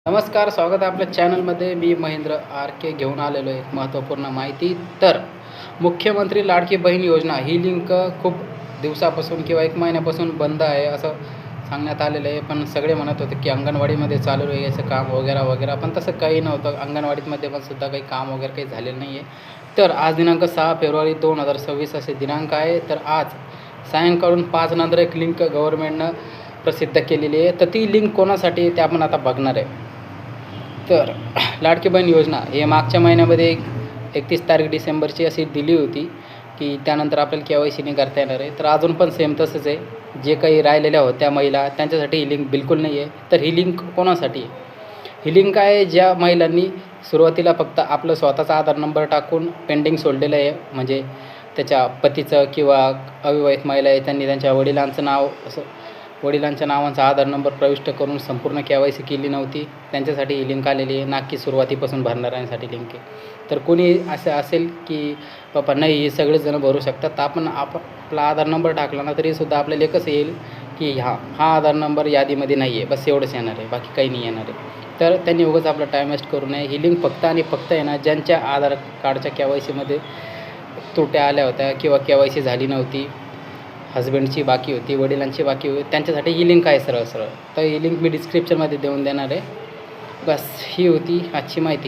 नमस्कार, स्वागत आहे आपल्या चॅनलमध्ये. मी महेंद्र आर के घेऊन आलेलो आहे महत्त्वपूर्ण माहिती. तर मुख्यमंत्री लाडकी बहीण योजना ही लिंक खूप दिवसापासून किंवा 1 महिन्यापासून बंद आहे असं सांगण्यात आलेलं आहे. पण सगळे म्हणत होते की अंगणवाडीमध्ये चालू आहे याचं काम वगैरे वगैरे, पण तसं काही नव्हतं. अंगणवाडीमध्ये पण सुद्धा काही काम वगैरे काही झालेलं नाही आहे. तर आज दिनांक 6 फेब्रुवारी 2026 असे दिनांक आहे. तर आज सायंकाळून 5 नंतर एक लिंक गव्हर्नमेंटनं प्रसिद्ध केलेली आहे. तर ती लिंक कोणासाठी आहे ते आपण आता बघणार आहे. तर लाडकी बहीण योजना हे मागच्या महिन्यामध्ये 31 तारीख डिसेंबरची अशी दिली होती की त्यानंतर आपल्याला KYC नाही करता येणार आहे. तर अजून पण सेम तसंच आहे. जे काही राहिलेल्या होत्या महिला त्यांच्यासाठी ही लिंक बिलकुल नाही आहे. तर ही लिंक कोणासाठी आहे? ही लिंक आहे ज्या महिलांनी सुरुवातीला फक्त आपलं स्वतःचा आधार नंबर टाकून पेंडिंग सोडलेलं आहे. म्हणजे त्याच्या पतीचं किंवा अविवाहित महिला आहे त्यांनी त्यांच्या वडिलांचं नाव असं वडिलांच्या नावांचा आधार नंबर प्रविष्ट करून संपूर्ण KYC केली नव्हती. त्यांच्यासाठी ही लिंक आलेली आहे, ना की सुरुवातीपासून भरणाऱ्यांसाठी लिंक आहे. तर कोणी असं असेल की बाबा नाही हे सगळेजण भरू शकतात, तर आपण आपला आधार नंबर टाकला ना तरीसुद्धा आपल्याला एकच येईल की हा आधार नंबर यादीमध्ये नाही आहे, बस एवढंच येणार आहे, बाकी काही नाही येणार आहे. तर त्यांनी उगाच आपला टाईम वेस्ट करू नये. ही लिंक फक्त आणि फक्त आहे ना ज्यांच्या आधार कार्डच्या KYCमध्ये त्रुट्या आल्या होत्या किंवा KYC झाली नव्हती, हजबंडची बाकी होती, वडिलांची बाकी होती, त्यांच्यासाठी ही लिंक आहे सरळ सरळ. तर ही लिंक मी डिस्क्रिप्शनमध्ये देऊन देणार आहे. बस ही होती आजची माहिती.